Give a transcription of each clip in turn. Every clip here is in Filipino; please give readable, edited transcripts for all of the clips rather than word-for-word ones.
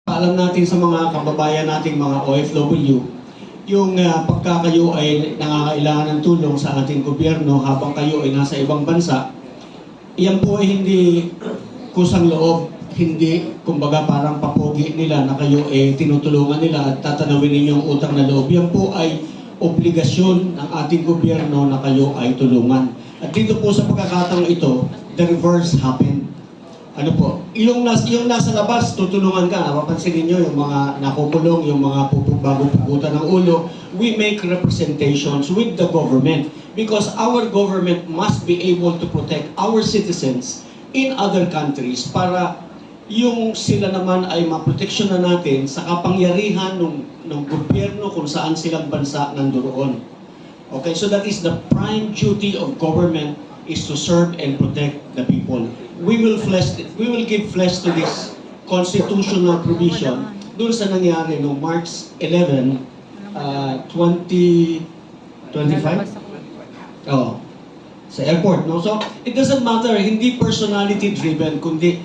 Paalam natin sa mga kababayan nating mga OFW, yung pagka kayo ay nangangailangan ng tulong sa ating gobyerno habang kayo ay nasa ibang bansa, iyan po ay hindi kusang loob, hindi kumbaga parang papogi nila na kayo ay tinutulungan nila at tatanawin ninyong utang na loob. Yan po ay obligasyon ng ating gobyerno na kayo ay tulungan. At dito po sa pagkakataong ito, the reverse happened. Ano po, yung nasa labas, tutulungan ka. Mapapansin niyo yung mga nakukulong, yung mga bago puputan ng ulo. We make representations with the government because our government must be able to protect our citizens in other countries para yung sila naman ay maproteksyon na natin sa kapangyarihan ng gobyerno kung saan silang bansa nandoon. Okay, so that is the prime duty of government is to serve and protect the people. We will give flesh to this constitutional provision doon sa nangyari no March 11, 2025. Oh, sa airport, no? So, it doesn't matter, hindi personality driven, kundi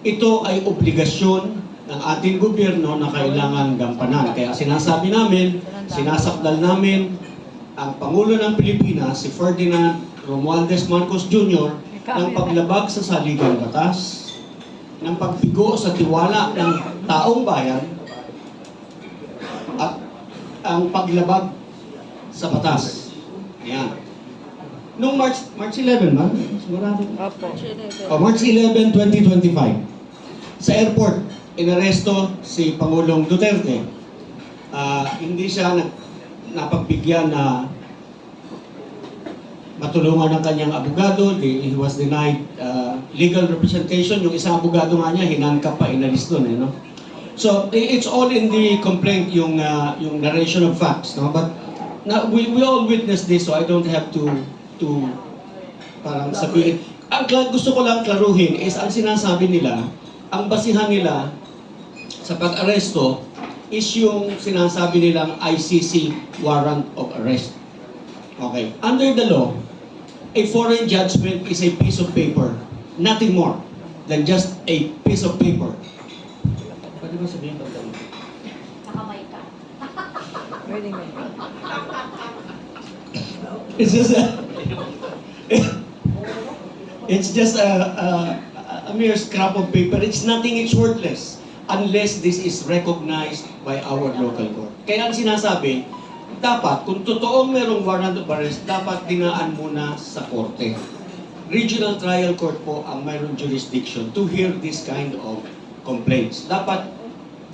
ito ay obligasyon ng ating gobyerno na kailangan gampanan. Kaya sinasabi namin, sinasakdal namin ang Pangulo ng Pilipinas, si Ferdinand Romualdez Marcos Jr., ng paglabag sa saligang batas, ng pagbigo sa tiwala ng taong bayan, at ang paglabag sa batas. Ayan. Noong March 11, ba? Sigurado? Opo. March 11, 2025. Sa airport, inaresto si Pangulong Duterte. Hindi siya napagbigyan na matulungan ng kanyang abogado. He was denied legal representation. Yung isang abogado nga niya, hinangkap pa, inalis doon. No? So, it's all in the complaint, yung narration of facts. No? But we all witness this, so I don't have to parang sabihin. Ang gusto ko lang klaruhin is, ang sinasabi nila, ang basihan nila sa pag-aresto is yung sinasabi nilang ICC warrant of arrest. Okay. Under the law, a foreign judgment is a piece of paper, nothing more than just a piece of paper. Pwede ba sabihin pag gano'n? Nakamay ka. Pwede nga. It's just a mere scrap of paper. It's nothing, it's worthless unless this is recognized by our local court. Kaya ang sinasabi, dapat, kung totoong merong warrant of arrest, dapat dinaan muna sa korte. Regional trial court po ang mayroong jurisdiction to hear this kind of complaints. Dapat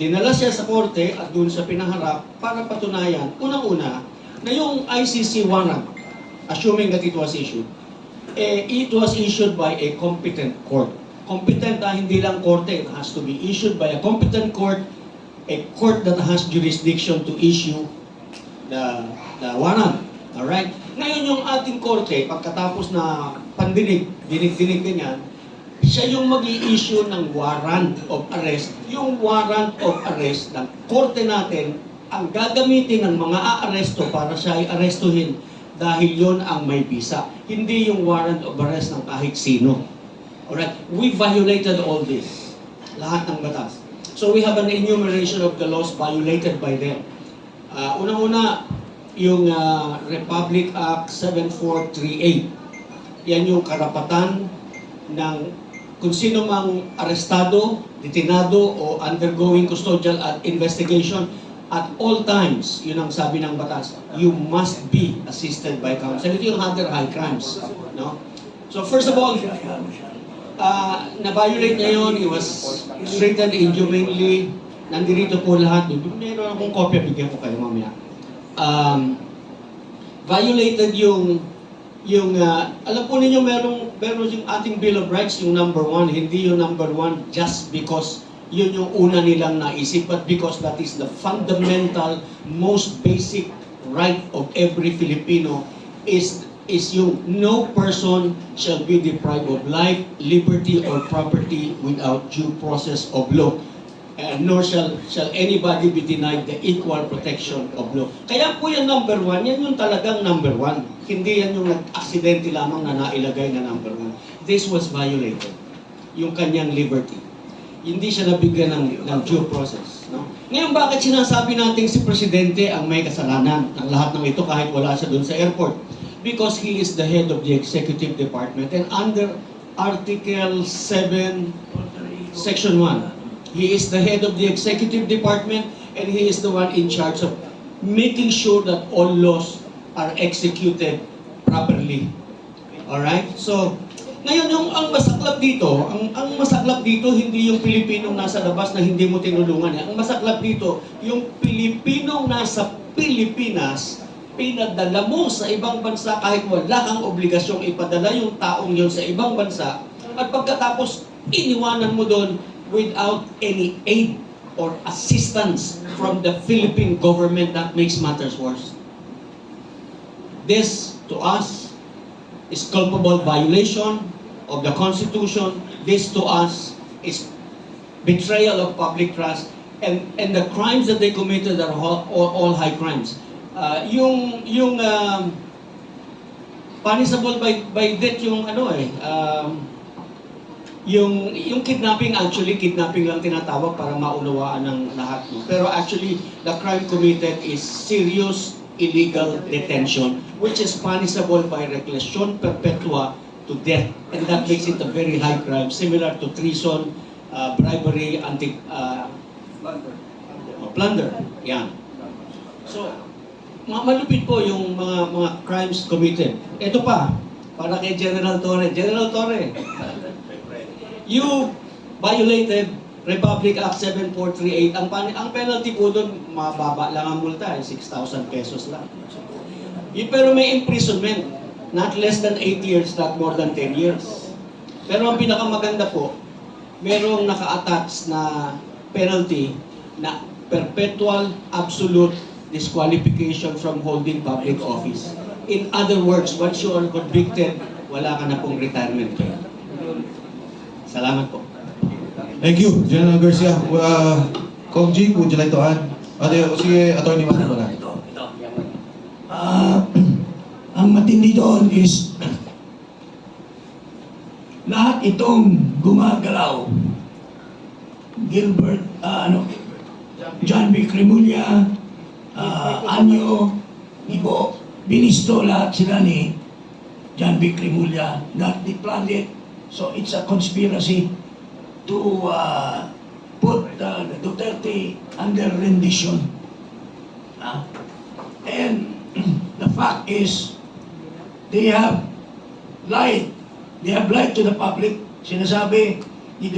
dinala siya sa korte at doon sa pinaharap para patunayan, unang-una, na yung ICC warrant, assuming that it was issued by a competent court. Competent hindi lang korte, it has to be issued by a competent court, a court that has jurisdiction to issue the warrant. Alright? Ngayon yung ating korte, pagkatapos na pandinig, dinig-dinig ganyan, siya yung mag-i-issue ng warrant of arrest. Yung warrant of arrest ng korte natin, ang gagamitin ng mga aaresto para siya ay arestuhin dahil yon ang may bisa. Hindi yung warrant of arrest ng kahit sino. Alright? We violated all this. Lahat ng batas. So we have an enumeration of the laws violated by them. Unang-una, yung Republic Act 7438. Yan yung karapatan ng kung sino mang arestado, detinado, o undergoing custodial investigation at all times, yun ang sabi ng batas, you must be assisted by counsel. Ito yung other high crimes. No? So first of all, na-violate niya yun, he was treated inhumanely. Nandito po lahat. Meron akong kopya, bigyan ko kayo mamaya. Violated yung alam po ninyo, meron yung ating Bill of Rights, yung number 1, hindi yung number 1 just because yun yung una nilang naisip, but because that is the fundamental, most basic right of every Filipino is yung no person shall be deprived of life, liberty, or property without due process of law. Nor shall anybody be denied the equal protection of law. Kaya po yung number 1, yan yung talagang number 1. Hindi yan yung nag-aksidente lamang na nailagay na number 1. This was violated. Yung kanyang liberty. hindi siya nabigyan ng due process. No? Ngayon, bakit sinasabi natin si Presidente ang may kasalanan ng lahat ng ito kahit wala siya doon sa airport? Because he is the head of the executive department and under Article 7, Section 1, he is the head of the executive department and he is the one in charge of making sure that all laws are executed properly. Alright? So, ngayon yung ang masaklap dito, ang masaklap dito hindi yung Pilipinong nasa labas na hindi mo tinulungan. Ang masaklap dito, yung Pilipinong nasa Pilipinas, pinadala mo sa ibang bansa kahit wala kang obligasyong ipadala yung taong yun sa ibang bansa at pagkatapos iniwanan mo doon without any aid or assistance from the Philippine government. That makes matters worse. This, to us, is culpable violation of the Constitution. This, to us, is betrayal of public trust. And the crimes that they committed are all high crimes. Punishable by death yung yung kidnapping, actually kidnapping lang tinatawag para maunawaan ng lahat, no? Pero actually the crime committed is serious illegal detention, which is punishable by reclusion perpetua to death, and that makes it a very high crime, similar to treason, bribery, plunder. Yan. So, malupit po yung mga crimes committed. Ito pa, para kay General Torre. General Torre, you violated Republic Act 7438. Ang penalty po doon, mababa lang ang multa, 6,000 pesos lang. Pero may imprisonment, not less than 8 years, not more than 10 years. Pero ang pinakamaganda po, merong naka-attach na penalty na perpetual absolute disqualification from holding public office. In other words, once you are convicted, wala ka na pong retirement pay. Salamat po. Thank you, General Garcia. Kong G, would you like to add? Sige, Atty. Manny muna. Ang matindi doon is lahat itong gumagalaw. Gilbert, John B. Cremulya, Anyo, Ibo, Binisto, lahat sila ni John B. Cremulya, that they planned it. So it's a conspiracy to put Duterte under rendition. And the fact is, they have lied. They have lied to the public. Sinasabi ni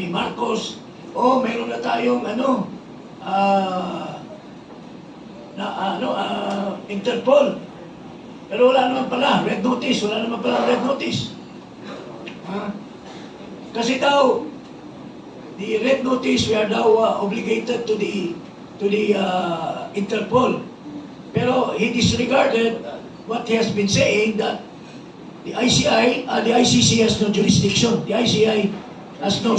Marcos, meron na tayong Interpol. Pero wala naman pala, red notice. Wala naman pala red notice. Kasi daw, the red notice, we are now obligated to the Interpol. Pero he disregarded what he has been saying, that the ICC has no jurisdiction. The ICC has no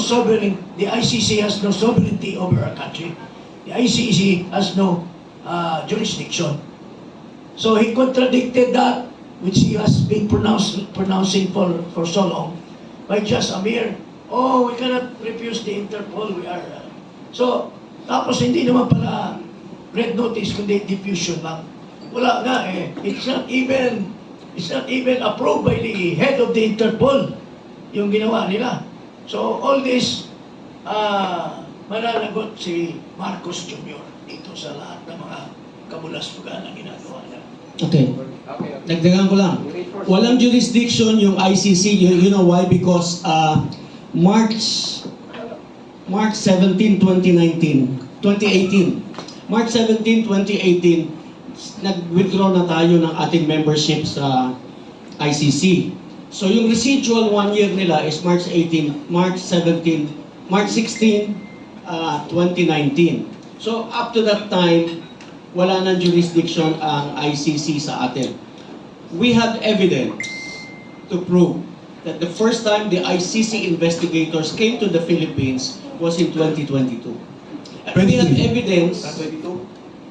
sovereignty over our country. The ICC has no jurisdiction. So he contradicted that, which he has been pronouncing for so long, by just a mere, we cannot refuse the Interpol, we are... So, tapos hindi naman pala red notice, kundi diffusion lang. Wala nga eh. It's not even approved by the head of the Interpol, yung ginawa nila. So, all this, mananagot si Marcos Jr. dito sa lahat ng mga kabulas-pugan na ginagawa niya. Okay. Dagdagan ko lang. Walang jurisdiction yung ICC. You know why? Because March 17, 2018, March 17, 2018, nag-withdraw na tayo ng ating membership sa ICC. So yung residual 1 year nila is March 16, 2019. So up to that time, wala nang jurisdiction ang ICC sa atin. We have evidence to prove that the first time the ICC investigators came to the Philippines was in 2022. And we have evidence... 22?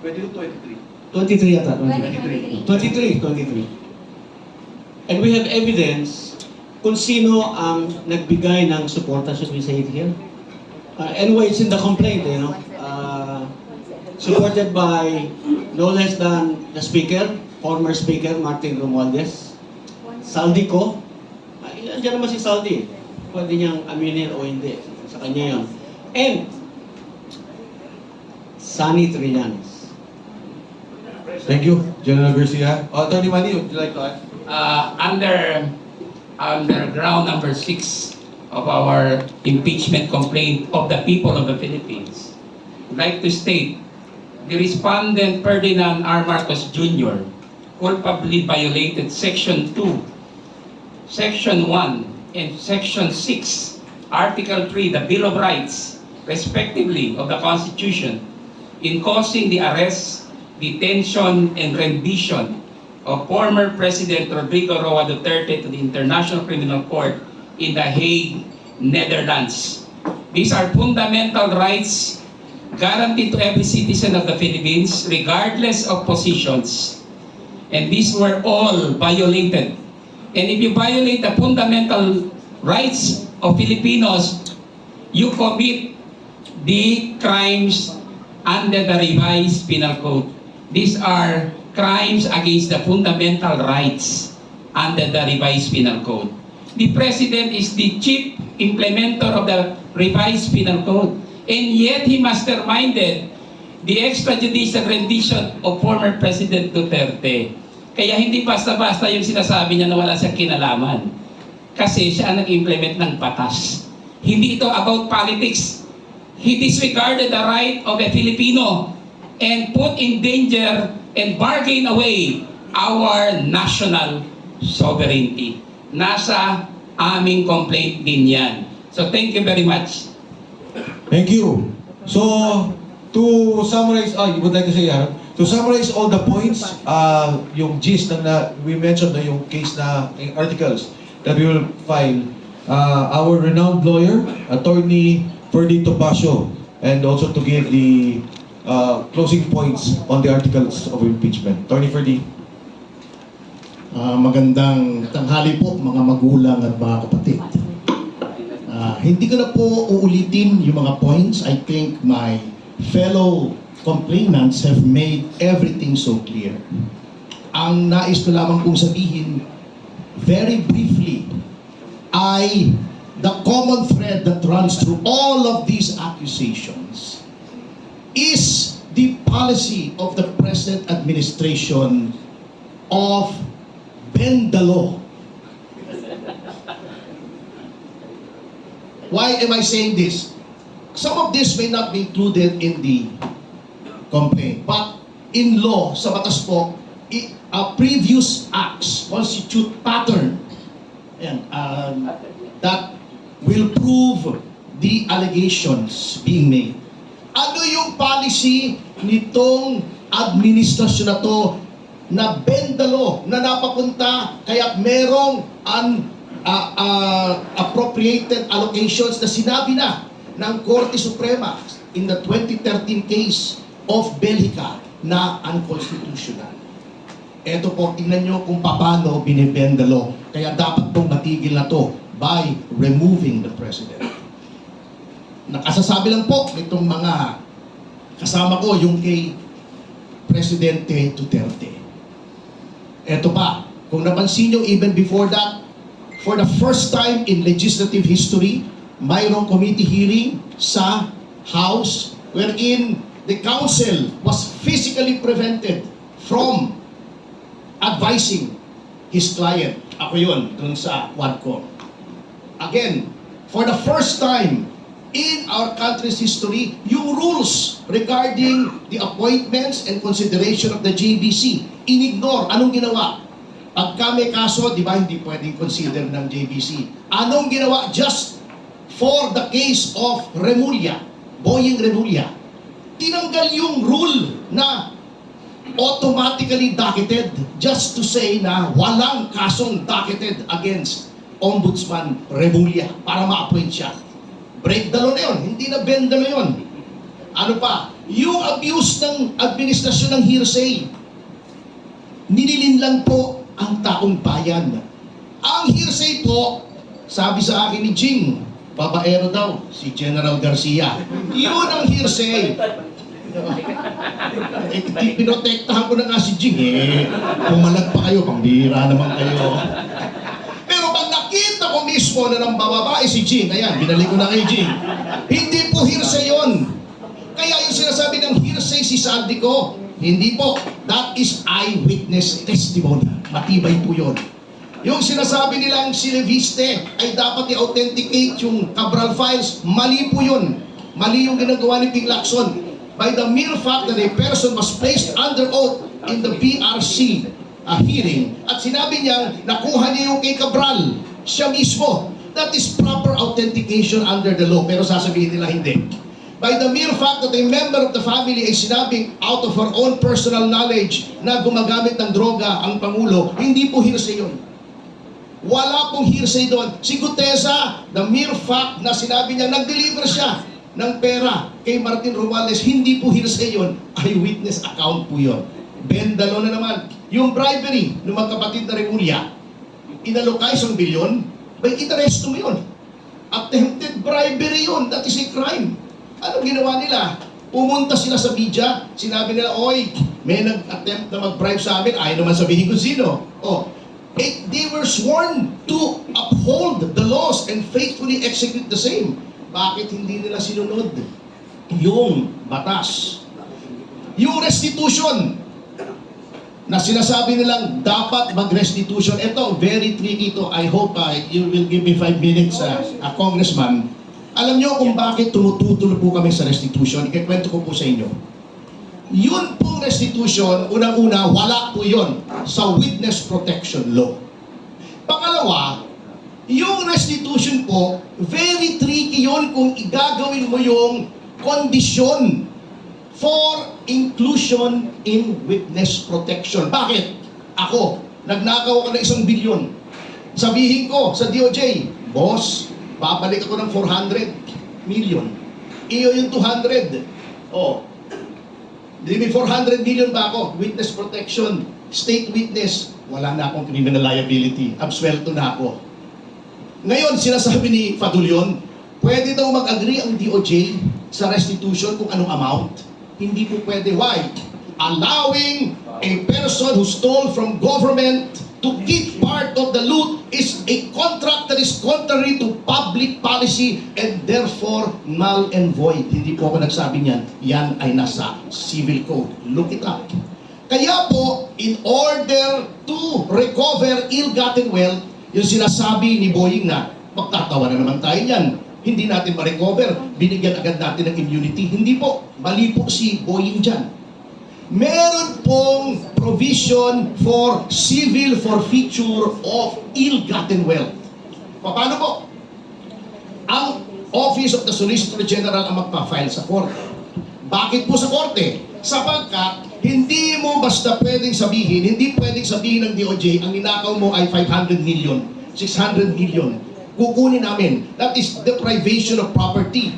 22, 23. 23 yata. 2023. 23. And we have evidence kung sino ang nagbigay ng suporta. Should we say it here? Anyway, it's in the complaint, you know. Supported by no less than the Speaker, former Speaker Martin Romualdez, Saldico. Andiyan naman si Saldi. Pwede niyang aminin o hindi. Sa kanya yun. And Sunny Trillanes. Thank you, General Garcia. Attorney Manny, would you like to add? Under ground number 6 of our impeachment complaint of the people of the Philippines, I'd like to state the respondent Ferdinand R. Marcos Jr. culpably violated Section 2, Section 1, and Section 6, Article 3, the Bill of Rights, respectively, of the Constitution, in causing the arrest, detention, and rendition of former President Rodrigo Roa Duterte to the International Criminal Court in The Hague, Netherlands. These are fundamental rights guaranteed to every citizen of the Philippines, regardless of positions. And these were all violated. And if you violate the fundamental rights of Filipinos, you commit the crimes under the revised penal code. These are crimes against the fundamental rights under the revised penal code. The President is the chief implementer of the revised penal code, and yet he masterminded the extrajudicial rendition of former President Duterte. Kaya hindi basta-basta yung sinasabi niya na wala siyang kinalaman. Kasi siya ang nag-implement ng batas. Hindi ito about politics. He disregarded the right of a Filipino and put in danger and bargain away our national sovereignty. Nasa aming complaint din yan. So thank you very much. Thank you. So, to summarize, you would like to say, Aaron? To summarize all the points, yung gist na we mentioned na yung case na yung articles that we will file, our renowned lawyer, Attorney Ferdy Topacio, and also to give the closing points on the articles of impeachment. Attorney Ferdy. Magandang tanghali po mga magulang at mga kapatid. Hindi ko na po uulitin yung mga points. I think my fellow complainants have made everything so clear. Ang nais ko lamang pong sabihin, very briefly, the common thread that runs through all of these accusations is the policy of the present administration of bend the law. Why am I saying this? Some of this may not be included in the complaint, but in law, sa batas po, previous acts constitute pattern that will prove the allegations being made. Ano yung policy nitong administrasyon na to na bend the law, na napapunta kaya merong appropriated allocations na sinabi na ng Korte Suprema in the 2013 case of Belgica na unconstitutional. Ito po, tingnan nyo kung paano binibend the law. Kaya dapat pong matigil na to by removing the President. Nakasasabi lang po nitong mga kasama ko yung kay Presidente Duterte. Ito pa, kung napansin nyo even before that, for the first time in legislative history, mayroong committee hearing sa House wherein the counsel was physically prevented from advising his client. Ako yun, dun sa Quadcom. Again, for the first time in our country's history, yung rules regarding the appointments and consideration of the JBC, inignore. Anong ginawa? Pagka may kaso, di ba, hindi pwedeng consider ng JBC. Anong ginawa? Just for the case of Remulla, Boying Remulla, tinanggal yung rule na automatically docketed just to say na walang kasong docketed against Ombudsman Remulla para ma-appoint siya. Break the law na yun, hindi na bend the law yun. Ano pa? Yung abuse ng administrasyon ng hearsay, nililin lang po ang taong bayan. Ang hearsay po, sabi sa akin ni Jing, babaero daw, si General Garcia. Yun ang hearsay. Pinotektahan ko na nga si Jing pumalag pa kayo, pambira naman kayo. Pero pag nakita ko mismo na ng bababae si Jing, ayan, binalik ko na kay Jing, hindi po hearsay yun. Kaya yung sinasabi ng hearsay si Saldico, hindi po. That is eyewitness testimony. Matibay po yun. Yung sinasabi nilang si Leviste ay dapat i-authenticate yung Cabral files, mali po yun. Mali yung ginagawa ni Ping Lacson. By the mere fact that a person was placed under oath in the BRC hearing at sinabi niya, nakuha niya yung kay Cabral, siya mismo. That is proper authentication under the law. Pero sasabihin nila hindi. By the mere fact that a member of the family ay sinabing out of her own personal knowledge na gumagamit ng droga ang Pangulo, hindi po hearsay yun. Wala pong hearsay doon. Si Gutesa, the mere fact na sinabi niya, nag-deliver siya ng pera kay Martin Romualdez, hindi po hearsay yun. Eyewitness account po yun. Bendalo na naman. Yung bribery ng magkapatid na Remulla, inalokay 1 bilyon, may interest mo yun. Attempted bribery yun. That is a crime. Anong ginawa nila? Pumunta sila sa media, sinabi nila, oy, may nag-attempt na mag-bribe sa amin, ayaw naman sabihin kung sino. They were sworn to uphold the laws and faithfully execute the same. Bakit hindi nila sinunod yung batas? Yung restitution na sinasabi nilang dapat mag-restitution. Ito, very tricky to. I hope you will give me 5 minutes, Congressman. Alam nyo kung bakit tumututulo po kami sa restitution? Ikikwento ko po sa inyo. Yun pong restitution, unang-una, wala po yun sa witness protection law. Pangalawa, yung restitution po, very tricky yun kung igagawin mo yung kondisyon for inclusion in witness protection. Bakit? Ako, nagnakaw ako ng 1 bilyon. Sabihin ko sa DOJ, boss, babalik ako ng 400 million. Iyo yung 200. May 400 million ba ako? Witness protection, state witness, wala na akong criminal liability. Absuelto na ako. Ngayon, sinasabi ni Fadulyon, pwede daw mag-agree ang DOJ sa restitution kung anong amount. Hindi po pwede. Why? Allowing a person who stole from government to keep part of the loot is a contract that is contrary to public policy and therefore null and void. Hindi po ako nagsabi niyan. Yan ay nasa civil code. Look it up. Kaya po, in order to recover ill-gotten wealth, yung sinasabi ni Boying na, magtatawa na naman tayo niyan. Hindi natin ma-recover. Binigyan agad natin ng immunity. Hindi po. Mali po si Boying dyan. Meron pong provision for civil forfeiture of ill-gotten wealth. Paano po? Ang Office of the Solicitor General ang magpa-file sa korte. Bakit po sa korte? Sapagkat hindi mo basta pwedeng sabihin, hindi pwedeng sabihin ng DOJ, ang ninakaw mo ay 500 million, 600 million. Kukunin namin. That is deprivation of property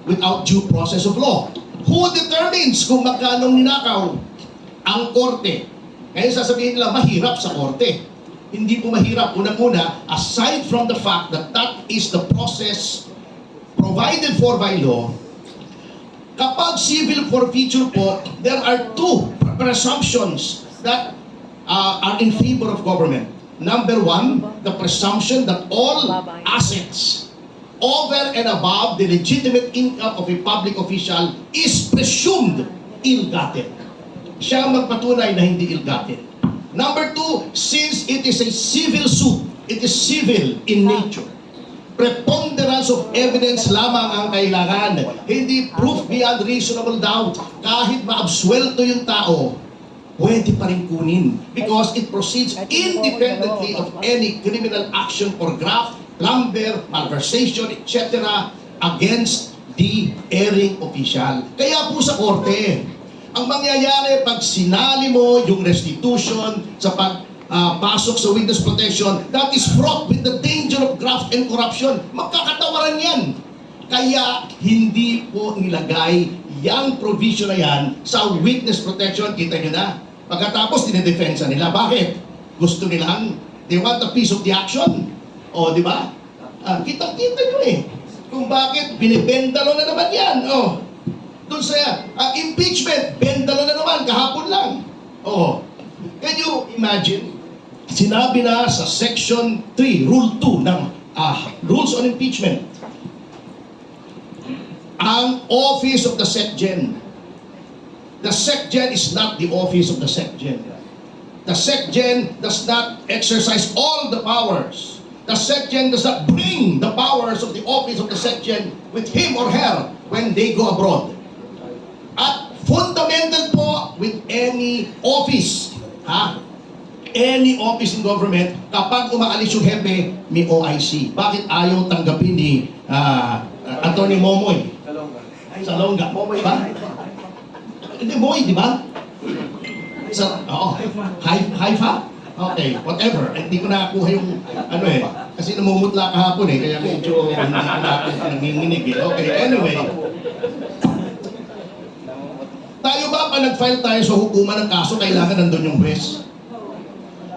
without due process of law. Who determines kung magkano ninakaw? Ang korte. Ngayon sasabihin nila, mahirap sa korte. Hindi po mahirap. Unang-una, aside from the fact that that is the process provided for by law, kapag civil forfeiture po, there are 2 presumptions that are in favor of government. Number 1, the presumption that all assets over and above the legitimate income of a public official is presumed ill-gotten. Siya magpatunay na hindi ill-gotten. Number 2, since it is a civil suit, it is civil in nature. Preponderance of evidence lamang ang kailangan. Hindi proof beyond reasonable doubt. Kahit maabsuelto yung tao, pwede pa rin kunin. Because it proceeds independently of any criminal action or graft, plunder, malversation, etc. against the erring official. Kaya po sa korte, ang mangyayari pag sinali mo yung restitution sa pagpasok sa witness protection, that is fraught with the danger of graft and corruption. Magkakatawaran yan. Kaya hindi po nilagay yung provision na yan sa witness protection. Kita nyo na. Pagkatapos, dinedefensa nila. Bakit? Gusto nilang, they want a piece of the action. O, di ba? Kitang-kita nyo eh. Kung bakit binibendalo na naman yan. Doon sa impeachment, bendalo na naman, kahapon lang. Can you imagine? Sinabi na sa Section 3, Rule 2 ng Rules on Impeachment, ang office of the SecGen. The SecGen is not the office of the SecGen. The SecGen does not exercise all the powers. The SecGen does not bring the powers of the office of the SecGen with him or her when they go abroad. At fundamental po with any office, any office in government, kapag umaalis yung hepe, may OIC. Bakit ayaw tanggapin ni Atty. Momoy? Salonga. Ba? Hindi, Moy, di ba? Haifa? Okay, whatever. Hindi ko nakakuha yung kasi namumutla kahapon kaya medyo hindi ko nanginginig Okay, anyway. Tayo ba pa nag-file tayo sa hukuman ng kaso, kailangan nandun yung juez?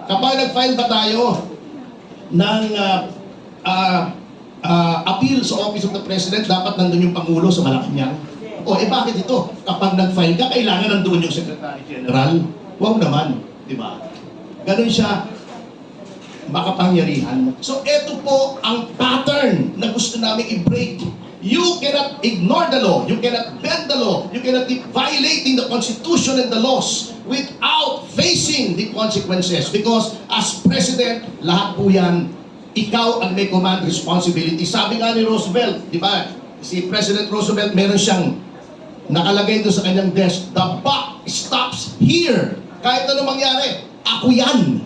Kapag nag-file ba tayo ng appeal sa Office of the President, dapat nandun yung Pangulo sa Malacanang? Bakit ito? Kapag nag-file ka, kailangan nandun yung Secretary General? Wow naman, di ba? Ganun siya makapangyarihan. So, ito po ang pattern na gusto namin i-break. You cannot ignore the law. You cannot bend the law. You cannot be violating the Constitution and the laws without facing the consequences. Because as President, lahat po yan, ikaw ang may command responsibility. Sabi nga ni Roosevelt, di ba? Si President Roosevelt, meron siyang nakalagay doon sa kanyang desk, the buck stops here. Kahit ano mangyari, ako yan.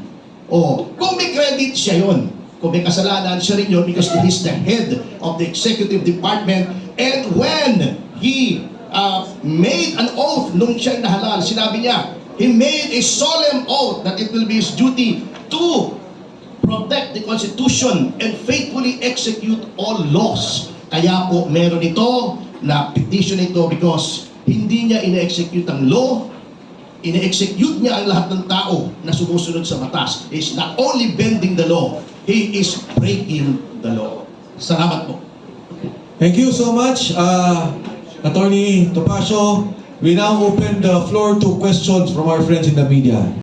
Kung may credit, siya yun. Kung may kasalanan, siya rin yun because he's the head of the executive department. And when he made an oath nung siya'y nahalal, sinabi niya, he made a solemn oath that it will be his duty to protect the Constitution and faithfully execute all laws. Kaya po meron ito na petition ito because hindi niya ina-execute ang law, ina-execute niya ang lahat ng tao na sumusunod sa batas. He is not only bending the law, he is breaking the law. Salamat po. Thank you so much, Attorney Topacio. We now open the floor to questions from our friends in the media.